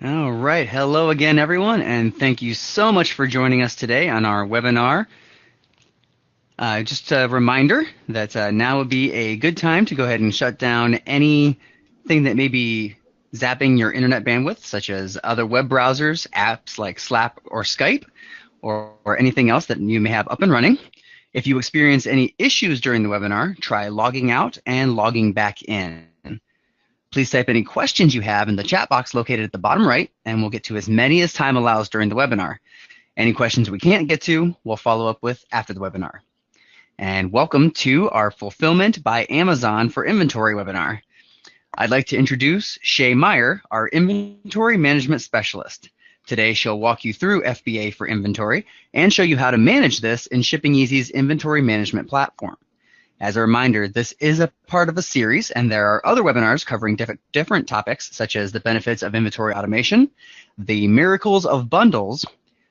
All right. Hello again, everyone, and thank you so much for joining us today on our webinar. Just a reminder that now would be a good time to go ahead and shut down anything that may be zapping your internet bandwidth, such as other web browsers, apps like Slack or Skype, or anything else that you may have up and running. If you experience any issues during the webinar, try logging out and logging back in. Please type any questions you have in the chat box located at the bottom right, and we'll get to as many as time allows during the webinar. Any questions we can't get to, we'll follow up with after the webinar. And welcome to our Fulfillment by Amazon for Inventory webinar. I'd like to introduce Shay Meyer, our Inventory Management Specialist. Today, she'll walk you through FBA for Inventory and show you how to manage this in ShippingEasy's inventory management platform. As a reminder, this is a part of a series, and there are other webinars covering different topics, such as the benefits of inventory automation, the miracles of bundles,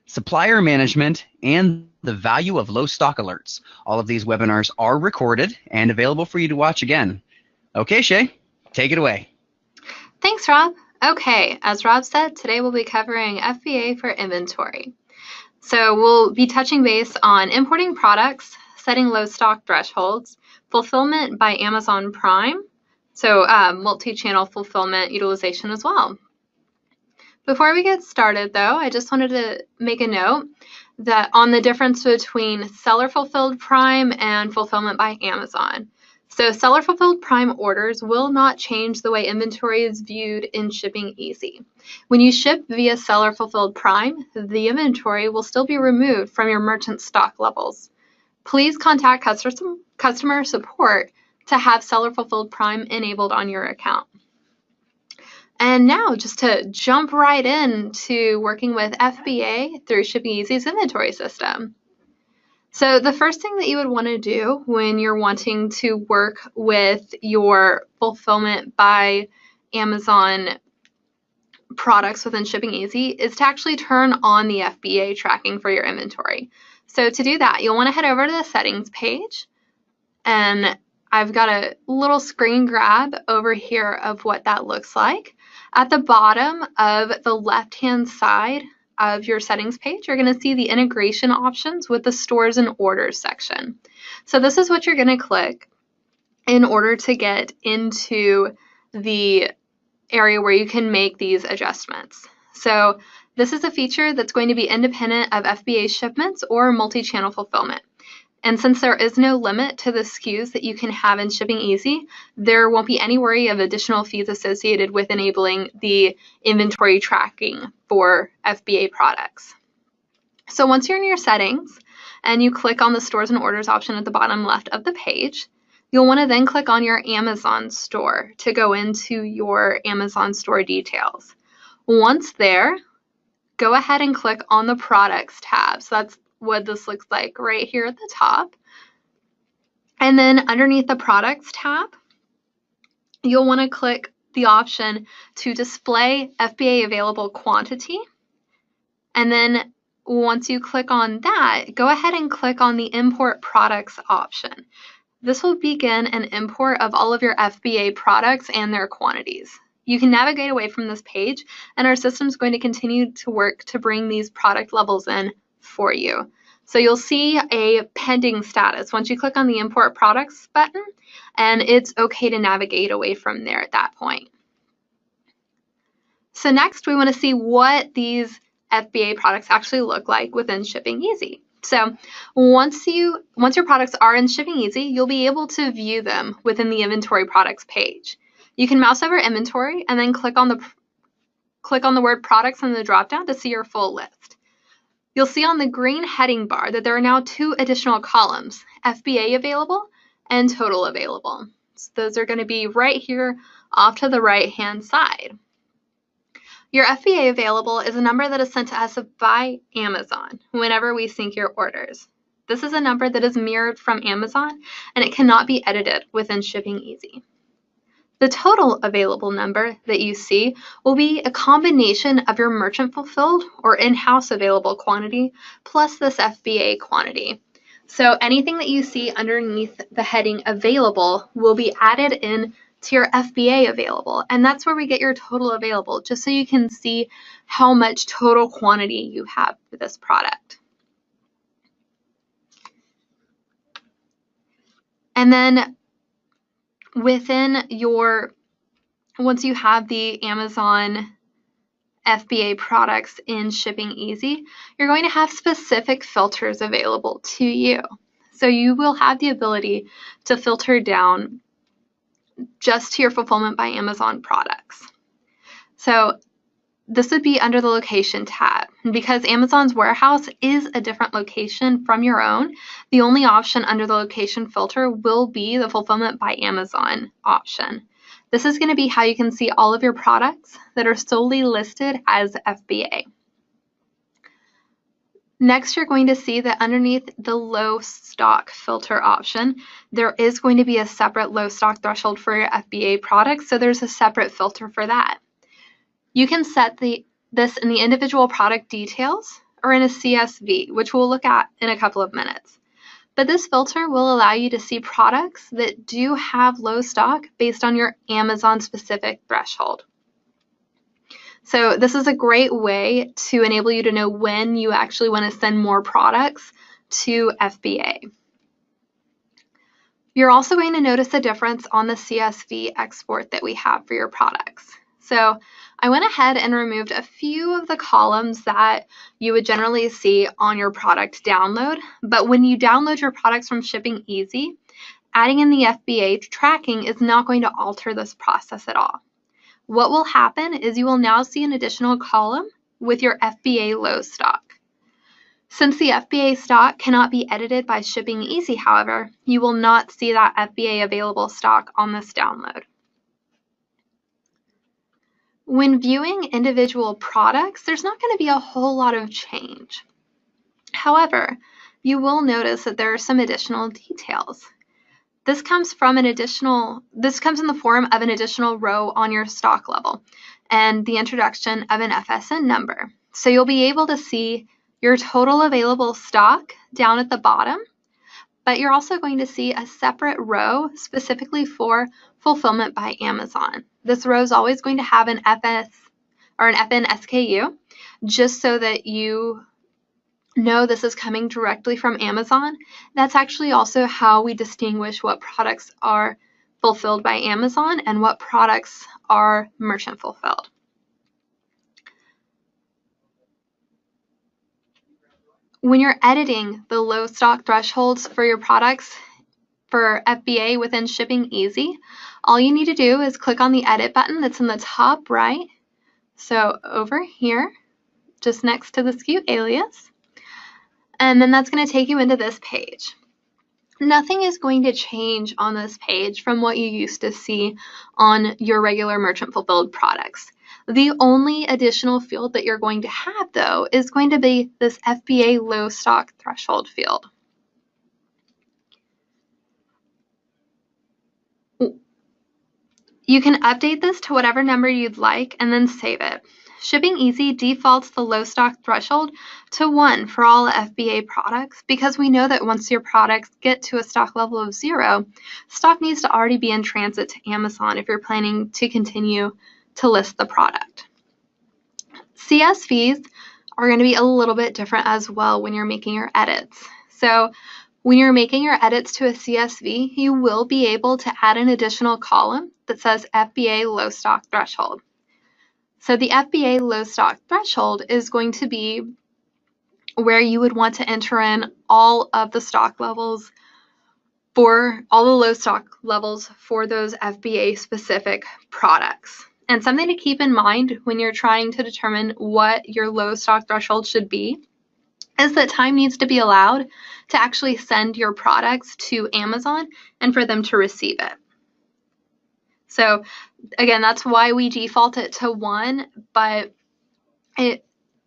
supplier management, and the value of low stock alerts. All of these webinars are recorded and available for you to watch again. Okay, Shay, take it away. Thanks, Rob. Okay, as Rob said, today we'll be covering FBA for inventory. So we'll be touching base on importing products, setting low stock thresholds, fulfillment by Amazon Prime, so multi-channel fulfillment utilization as well. Before we get started, though, I just wanted to make a note that on the difference between seller-fulfilled Prime and fulfillment by Amazon. So seller-fulfilled Prime orders will not change the way inventory is viewed in ShippingEasy. When you ship via seller-fulfilled Prime, the inventory will still be removed from your merchant stock levels. Please contact customer support to have seller-fulfilled Prime enabled on your account. And now, just to jump right into working with FBA through ShippingEasy's inventory system. So the first thing that you would want to do when you're wanting to work with your fulfillment by Amazon products within ShippingEasy is to actually turn on the FBA tracking for your inventory. So to do that, you'll want to head over to the settings page, and I've got a little screen grab over here of what that looks like. At the bottom of the left-hand side of your settings page, you're going to see the integration options with the stores and orders section. So this is what you're going to click in order to get into the area where you can make these adjustments. So this is a feature that's going to be independent of FBA shipments or multi-channel fulfillment. And since there is no limit to the SKUs that you can have in ShippingEasy, there won't be any worry of additional fees associated with enabling the inventory tracking for FBA products. So once you're in your settings and you click on the stores and orders option at the bottom left of the page, you'll want to then click on your Amazon store to go into your Amazon store details. Once there, go ahead and click on the products tab. So that's what this looks like right here at the top. And then underneath the products tab, you'll want to click the option to display FBA available quantity. And then once you click on that, go ahead and click on the import products option. This will begin an import of all of your FBA products and their quantities. You can navigate away from this page, and our system is going to continue to work to bring these product levels in for you. So you'll see a pending status once you click on the import products button, and it's okay to navigate away from there at that point. So next we want to see what these FBA products actually look like within ShippingEasy. So once your products are in ShippingEasy, you'll be able to view them within the inventory products page. You can mouse over inventory and then click on the word products in the dropdown to see your full list. You'll see on the green heading bar that there are now 2 additional columns, FBA available and total available. So those are going to be right here off to the right-hand side. Your FBA available is a number that is sent to us by Amazon whenever we sync your orders. This is a number that is mirrored from Amazon, and it cannot be edited within ShippingEasy. The total available number that you see will be a combination of your merchant fulfilled or in-house available quantity plus this FBA quantity. So anything that you see underneath the heading available will be added in to your FBA available, and that's where we get your total available, just so you can see how much total quantity you have for this product. And then once you have the Amazon FBA products in ShippingEasy, you're going to have specific filters available to you. So you will have the ability to filter down just to your Fulfillment by Amazon products. So this would be under the location tab. Because Amazon's warehouse is a different location from your own, the only option under the location filter will be the Fulfillment by Amazon option. This is going to be how you can see all of your products that are solely listed as FBA. Next, you're going to see that underneath the low stock filter option, there is going to be a separate low stock threshold for your FBA products, so there's a separate filter for that. You can set this in the individual product details or in a CSV, which we'll look at in a couple of minutes. But this filter will allow you to see products that do have low stock based on your Amazon specific threshold. So this is a great way to enable you to know when you actually want to send more products to FBA. You're also going to notice a difference on the CSV export that we have for your products. So I went ahead and removed a few of the columns that you would generally see on your product download, but when you download your products from ShippingEasy, adding in the FBA tracking is not going to alter this process at all. What will happen is you will now see an additional column with your FBA low stock. Since the FBA stock cannot be edited by ShippingEasy, however, you will not see that FBA available stock on this download. When viewing individual products, there's not going to be a whole lot of change. However, you will notice that there are some additional details. This comes in the form of an additional row on your stock level and the introduction of an FSN number. So you'll be able to see your total available stock down at the bottom, but you're also going to see a separate row specifically for Fulfillment by Amazon. This row is always going to have an FS or an FN SKU, just so that you know this is coming directly from Amazon. That's actually also how we distinguish what products are fulfilled by Amazon and what products are merchant fulfilled. When you're editing the low stock thresholds for your products for FBA within ShippingEasy, all you need to do is click on the edit button that's in the top right. So over here, just next to the SKU alias. And then that's going to take you into this page. Nothing is going to change on this page from what you used to see on your regular merchant fulfilled products. The only additional field that you're going to have, though, is going to be this FBA low stock threshold field. You can update this to whatever number you'd like and then save it. ShippingEasy defaults the low stock threshold to 1 for all FBA products because we know that once your products get to a stock level of 0, stock needs to already be in transit to Amazon if you're planning to continue to list the product. CSVs are going to be a little bit different as well when you're making your edits. So when you're making your edits to a CSV, you will be able to add an additional column that says FBA low stock threshold. So the FBA low stock threshold is going to be where you would want to enter in all of the stock levels for all the low stock levels for those FBA specific products. And something to keep in mind when you're trying to determine what your low stock threshold should be is that time needs to be allowed to actually send your products to Amazon and for them to receive it. So again, that's why we default it to 1, but it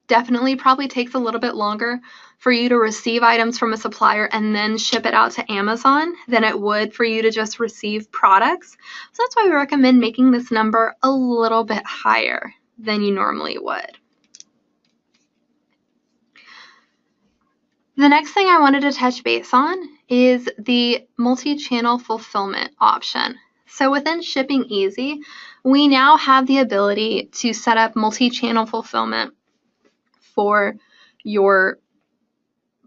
definitely probably takes a little bit longer for you to receive items from a supplier and then ship it out to Amazon than it would for you to just receive products. So that's why we recommend making this number a little bit higher than you normally would. The next thing I wanted to touch base on is the multi-channel fulfillment option. So within ShippingEasy, we now have the ability to set up multi-channel fulfillment for your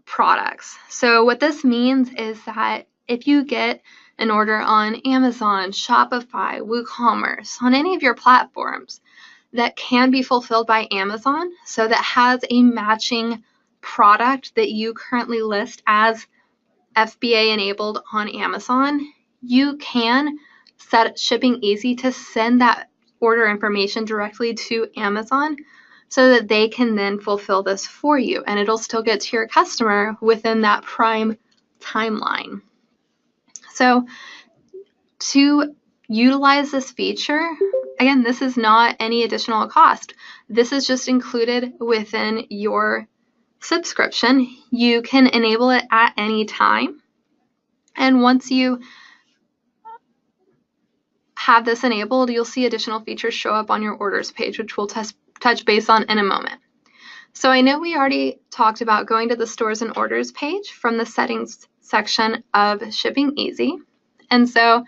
products. So what this means is that if you get an order on Amazon, Shopify, WooCommerce, on any of your platforms that can be fulfilled by Amazon, so that has a matching product that you currently list as FBA enabled on Amazon, you can set ShippingEasy to send that order information directly to Amazon so that they can then fulfill this for you, and it'll still get to your customer within that prime timeline. So to utilize this feature, again, this is not any additional cost. This is just included within your subscription. You can enable it at any time. And once you have this enabled, you'll see additional features show up on your orders page, which we'll touch base on in a moment. So I know we already talked about going to the stores and orders page from the settings section of ShippingEasy. And so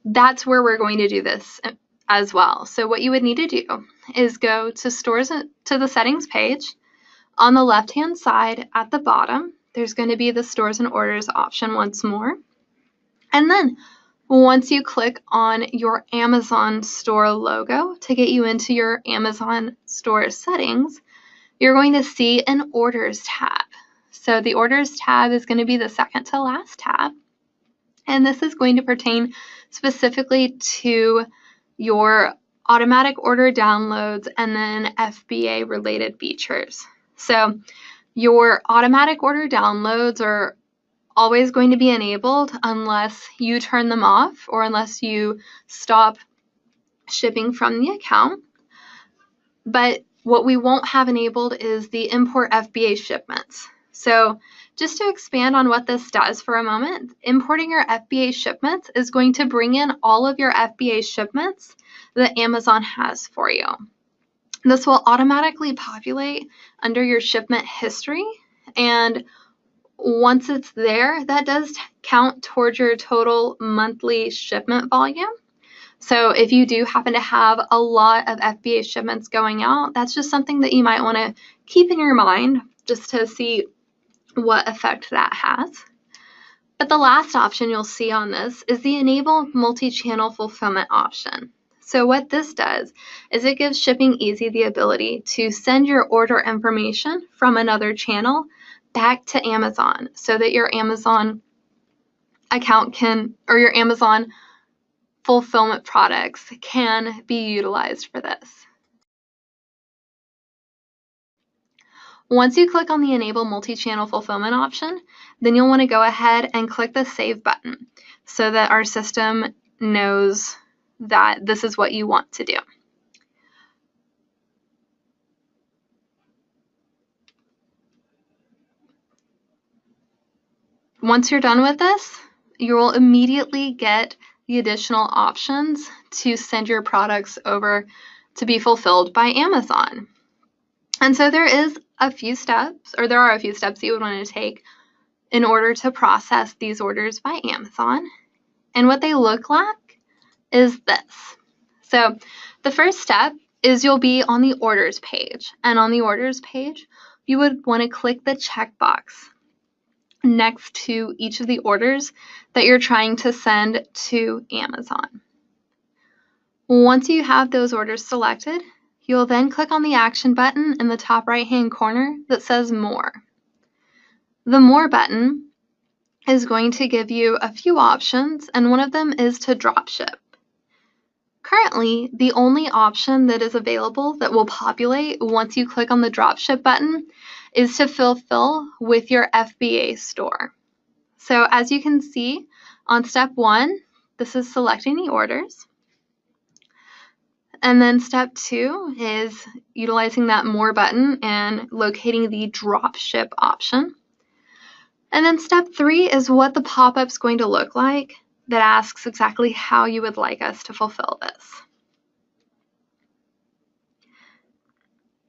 that's where we're going to do this as well. So what you would need to do is go to stores, to the settings page. On the left-hand side at the bottom, there's going to be the stores and orders option once more. And then once you click on your Amazon store logo to get you into your Amazon store settings, you're going to see an orders tab. So the orders tab is going to be the second to last tab. And this is going to pertain specifically to your automatic order downloads and then FBA related features. So your automatic order downloads are always going to be enabled unless you turn them off or unless you stop shipping from the account. But what we won't have enabled is the import FBA shipments. So just to expand on what this does for a moment, importing your FBA shipments is going to bring in all of your FBA shipments that Amazon has for you. This will automatically populate under your shipment history, and once it's there, that does count towards your total monthly shipment volume. So if you do happen to have a lot of FBA shipments going out, that's just something that you might want to keep in your mind just to see what effect that has. But the last option you'll see on this is the Enable Multi-Channel Fulfillment option. So what this does is it gives ShippingEasy the ability to send your order information from another channel back to Amazon so that your Amazon account can, or your Amazon fulfillment products can be utilized for this. Once you click on the Enable Multi-Channel Fulfillment option, then you'll want to go ahead and click the Save button so that our system knows that this is what you want to do. Once you're done with this, you will immediately get the additional options to send your products over to be fulfilled by Amazon. And so there are a few steps that you would want to take in order to process these orders by Amazon. And what they look like is this. So the first step is you'll be on the orders page. And on the orders page, you would want to click the checkbox next to each of the orders that you're trying to send to Amazon. Once you have those orders selected, you'll then click on the action button in the top right-hand corner that says More. The More button is going to give you a few options, and one of them is to drop ship. Currently, the only option that is available that will populate once you click on the dropship button is to fulfill with your FBA store. So as you can see on step 1, this is selecting the orders. And then step 2 is utilizing that More button and locating the dropship option. And then step 3 is what the pop-up is going to look like that asks exactly how you would like us to fulfill this.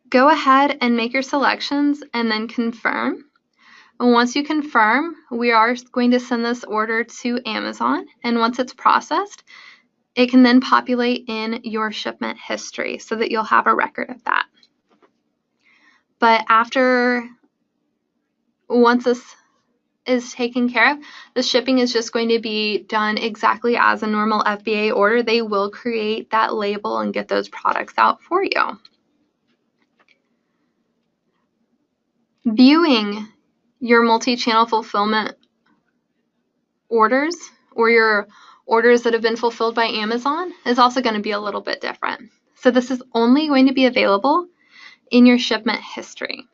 Go ahead and make your selections and then confirm. And once you confirm, we are going to send this order to Amazon. And once it's processed, it can then populate in your shipment history so that you'll have a record of that. But once this is taken care of, the shipping is just going to be done exactly as a normal FBA order. They will create that label and get those products out for you. Viewing your multi-channel fulfillment orders or your orders that have been fulfilled by Amazon is also going to be a little bit different. So this is only going to be available in your shipment history.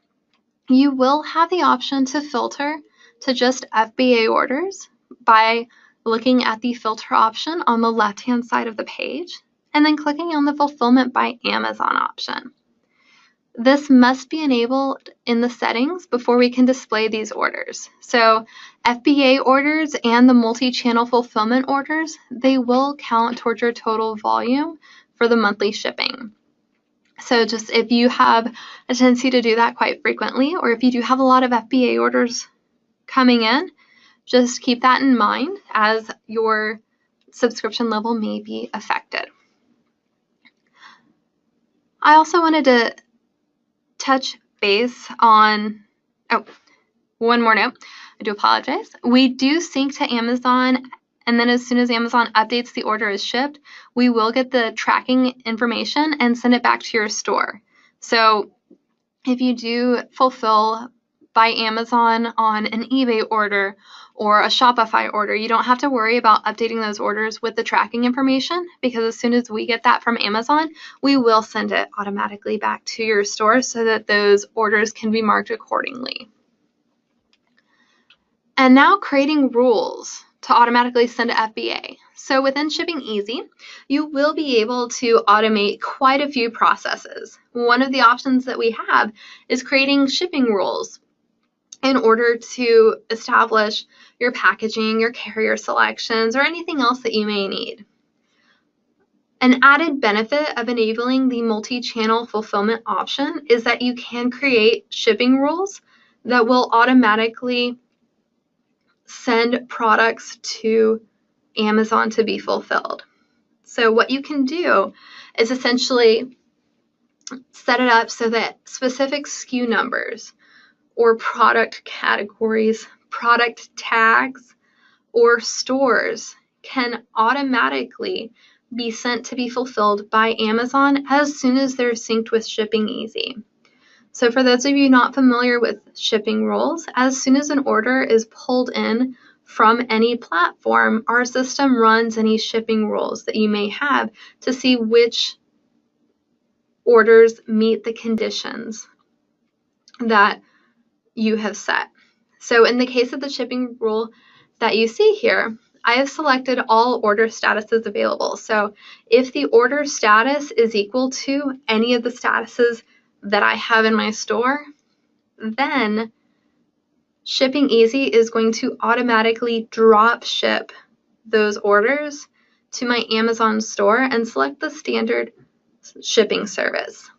You will have the option to filter to just FBA orders by looking at the filter option on the left-hand side of the page and then clicking on the Fulfillment by Amazon option. This must be enabled in the settings before we can display these orders. So FBA orders and the multi-channel fulfillment orders, they will count towards your total volume for the monthly shipping. So just if you have a tendency to do that quite frequently, or if you do have a lot of FBA orders coming in, just keep that in mind as your subscription level may be affected. I also wanted to touch base on, one more note. I do apologize. We do sync to Amazon, and then as soon as Amazon updates the order is shipped, we will get the tracking information and send it back to your store. So if you do fulfill by Amazon on an eBay order or a Shopify order, you don't have to worry about updating those orders with the tracking information, because as soon as we get that from Amazon, we will send it automatically back to your store so that those orders can be marked accordingly. And now creating rules to automatically send to FBA. So within ShippingEasy, you will be able to automate quite a few processes. One of the options that we have is creating shipping rules in order to establish your packaging, your carrier selections, or anything else that you may need. An added benefit of enabling the multi-channel fulfillment option is that you can create shipping rules that will automatically send products to Amazon to be fulfilled. So what you can do is essentially set it up so that specific SKU numbers or product categories, product tags, or stores can automatically be sent to be fulfilled by Amazon as soon as they're synced with ShippingEasy. So for those of you not familiar with shipping rules, as soon as an order is pulled in from any platform, our system runs any shipping rules that you may have to see which orders meet the conditions that you have set. So in the case of the shipping rule that you see here, I have selected all order statuses available. So if the order status is equal to any of the statuses that I have in my store, then ShippingEasy is going to automatically drop ship those orders to my Amazon store and select the standard shipping service.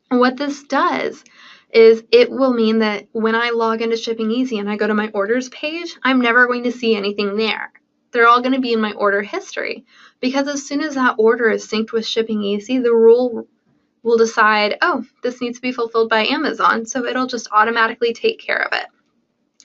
What this does is it will mean that when I log into ShippingEasy and I go to my orders page, I'm never going to see anything there. They're all going to be in my order history, because as soon as that order is synced with ShippingEasy, the rule will decide, oh, this needs to be fulfilled by Amazon, so it'll just automatically take care of it.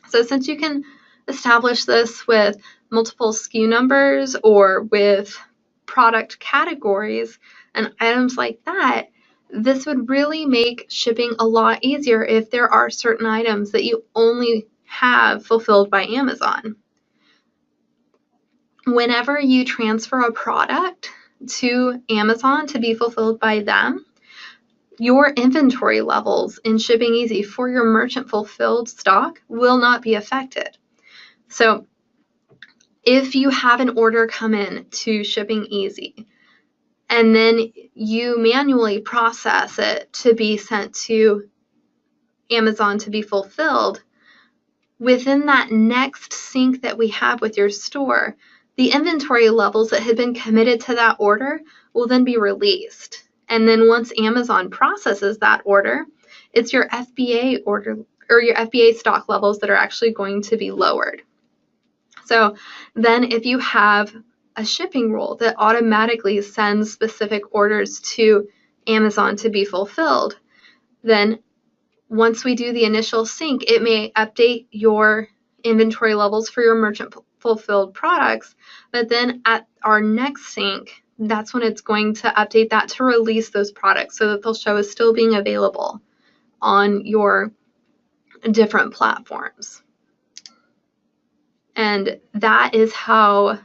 So since you can establish this with multiple SKU numbers or with product categories and items like that, this would really make shipping a lot easier if there are certain items that you only have fulfilled by Amazon. Whenever you transfer a product to Amazon to be fulfilled by them, your inventory levels in ShippingEasy for your merchant fulfilled stock will not be affected. So if you have an order come in to ShippingEasy and then you manually process it to be sent to Amazon to be fulfilled, within that next sync that we have with your store, the inventory levels that had been committed to that order will then be released. And then once Amazon processes that order, it's your FBA order or your FBA stock levels that are actually going to be lowered. So then if you have a shipping rule that automatically sends specific orders to Amazon to be fulfilled, then once we do the initial sync, it may update your inventory levels for your merchant fulfilled products, but then at our next sync, that's when it's going to update that to release those products so that they'll show as still being available on your different platforms. And that is how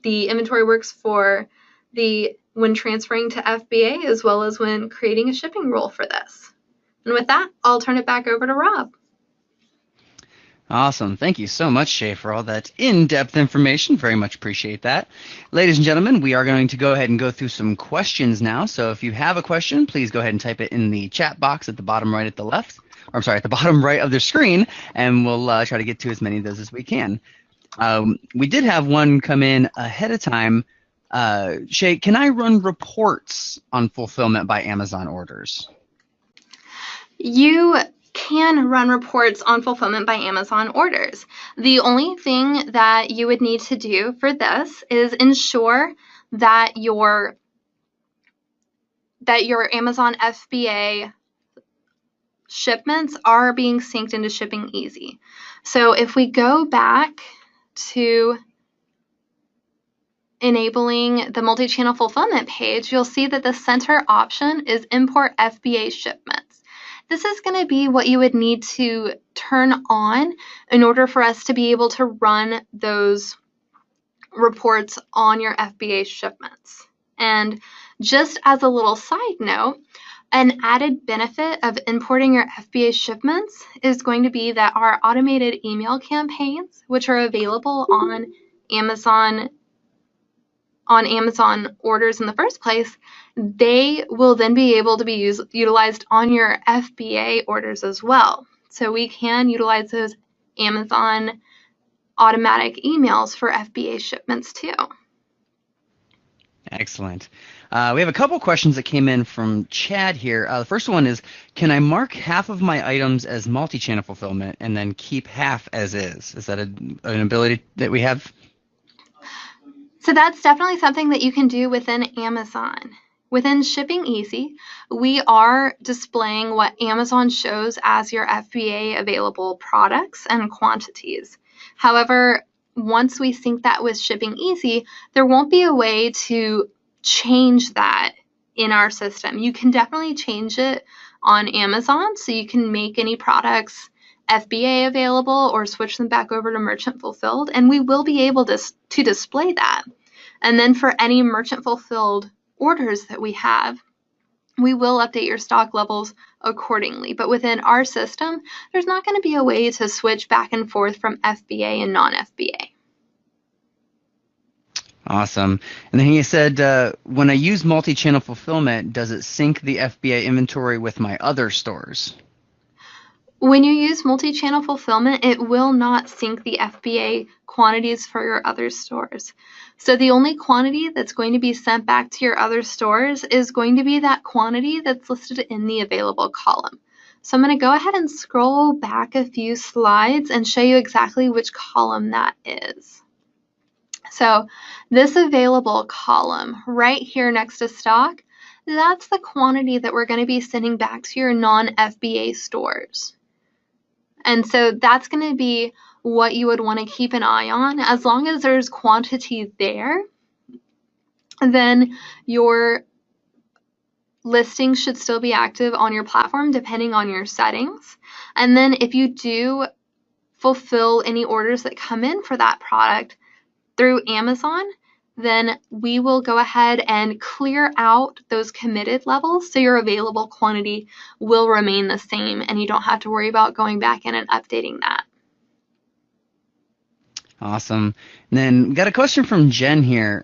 the inventory works for when transferring to FBA, as well as when creating a shipping rule for this. And with that, I'll turn it back over to Rob. Awesome. Thank you so much, Shay, for all that in-depth information. Very much appreciate that. Ladies and gentlemen, we are going to go ahead and go through some questions now. So if you have a question, please go ahead and type it in the chat box at the bottom right at the left. Or I'm sorry, at the bottom right of the screen, and we'll try to get to as many of those as we can. We did have one come in ahead of time. Shay, can I run reports on fulfillment by Amazon orders? You can run reports on fulfillment by Amazon orders. The only thing that you would need to do for this is ensure that your Amazon FBA shipments are being synced into ShippingEasy. So if we go back to enabling the multi-channel fulfillment page, you'll see that the center option is Import FBA Shipments. This is going to be what you would need to turn on in order for us to be able to run those reports on your FBA shipments. And just as a little side note, an added benefit of importing your FBA shipments is going to be that our automated email campaigns, which are available on Amazon orders in the first place, they will then be able to be utilized on your FBA orders as well. So we can utilize those Amazon automatic emails for FBA shipments too. Excellent. We have a couple questions that came in from Chad here. The first one is, can I mark half of my items as multi-channel fulfillment and then keep half as is? Is that an ability that we have? So that's definitely something that you can do within Amazon. Within ShippingEasy, we are displaying what Amazon shows as your FBA available products and quantities. However, once we sync that with ShippingEasy, there won't be a way to change that in our system. You can definitely change it on Amazon, so you can make any products FBA available or switch them back over to merchant fulfilled, and we will be able to display that. And then for any merchant fulfilled orders that we have, we will update your stock levels accordingly. But within our system, there's not going to be a way to switch back and forth from FBA and non-FBA. Awesome. And then he said, when I use multi-channel fulfillment, does it sync the FBA inventory with my other stores? When you use multi-channel fulfillment, it will not sync the FBA quantities for your other stores. So the only quantity that's going to be sent back to your other stores is going to be that quantity that's listed in the available column. So I'm going to go ahead and scroll back a few slides and show you exactly which column that is. So this available column right here next to stock, that's the quantity that we're going to be sending back to your non-FBA stores. And so that's going to be what you would want to keep an eye on. As long as there's quantity there, then your listing should still be active on your platform depending on your settings. And then if you do fulfill any orders that come in for that product through Amazon, then we will go ahead and clear out those committed levels so your available quantity will remain the same and you don't have to worry about going back in and updating that. Awesome. And then we got a question from Jen here.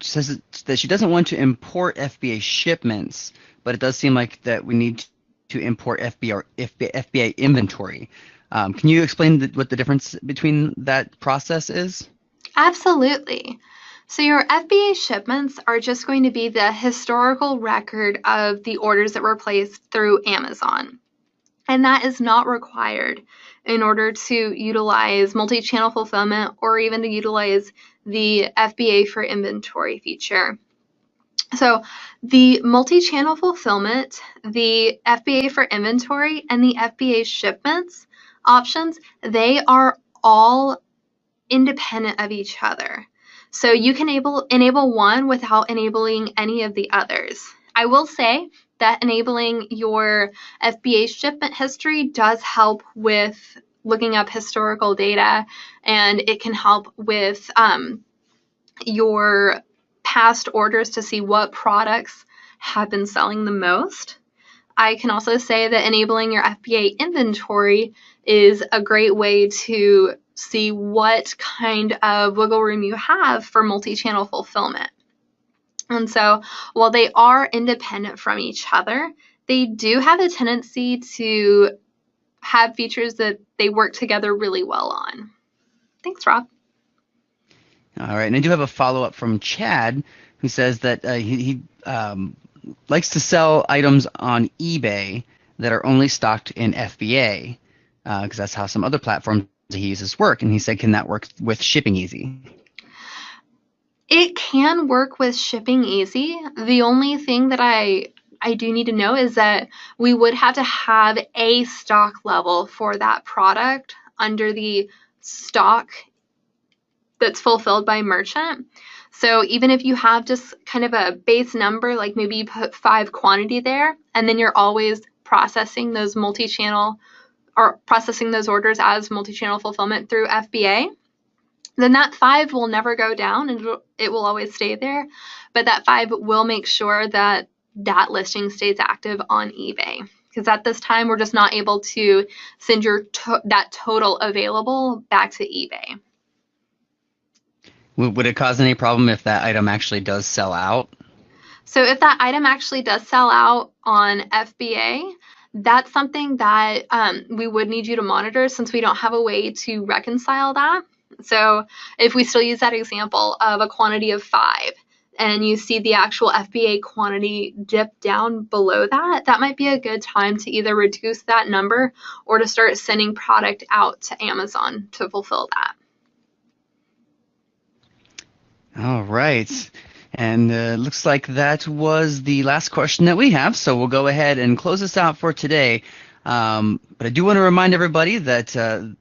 She says that she doesn't want to import FBA shipments, but it does seem like that we need to import FBA inventory. Can you explain what the difference between that process is? Absolutely. So your FBA shipments are just going to be the historical record of the orders that were placed through Amazon. And that is not required in order to utilize multi-channel fulfillment or even to utilize the FBA for inventory feature. So the multi-channel fulfillment, the FBA for inventory, and the FBA shipments options, they are all independent of each other. So you can enable one without enabling any of the others. I will say that enabling your FBA shipment history does help with looking up historical data, and it can help with your past orders to see what products have been selling the most. I can also say that enabling your FBA inventory is a great way to see what kind of wiggle room you have for multi-channel fulfillment. And so while they are independent from each other, they do have a tendency to have features that they work together really well on. Thanks, Rob. All right, and I do have a follow-up from Chad, who says that he likes to sell items on eBay that are only stocked in FBA, because that's how some other platforms he uses work. And he said, can that work with ShippingEasy? It can work with ShippingEasy. The only thing that I do need to know is that we would have to have a stock level for that product under the stock that's fulfilled by merchant. So even if you have just kind of a base number, like maybe you put 5 quantity there, and then you're always processing those multi-channel or processing those orders as multi-channel fulfillment through FBA, then that 5 will never go down and it will always stay there. But that 5 will make sure that that listing stays active on eBay. Because at this time, we're just not able to send your that total available back to eBay. Would it cause any problem if that item actually does sell out? So if that item actually does sell out on FBA, that's something that we would need you to monitor, since we don't have a way to reconcile that. So if we still use that example of a quantity of 5 and you see the actual FBA quantity dip down below that, that might be a good time to either reduce that number or to start sending product out to Amazon to fulfill that. All right. And looks like that was the last question that we have. So we'll go ahead and close this out for today. But I do want to remind everybody that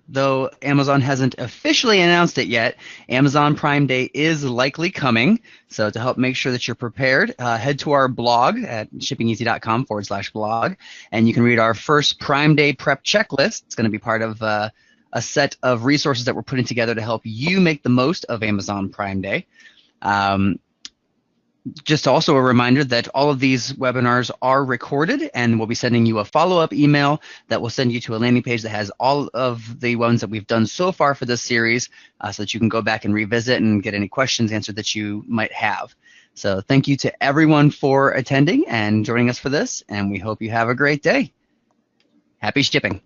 though Amazon hasn't officially announced it yet, Amazon Prime Day is likely coming. So to help make sure that you're prepared, head to our blog at shippingeasy.com/blog, and you can read our first Prime Day prep checklist. It's going to be part of a set of resources that we're putting together to help you make the most of Amazon Prime Day. Just also a reminder that all of these webinars are recorded, and we'll be sending you a follow-up email that will send you to a landing page that has all of the ones that we've done so far for this series, so that you can go back and revisit and get any questions answered that you might have. So thank you to everyone for attending and joining us for this, and we hope you have a great day. Happy shipping.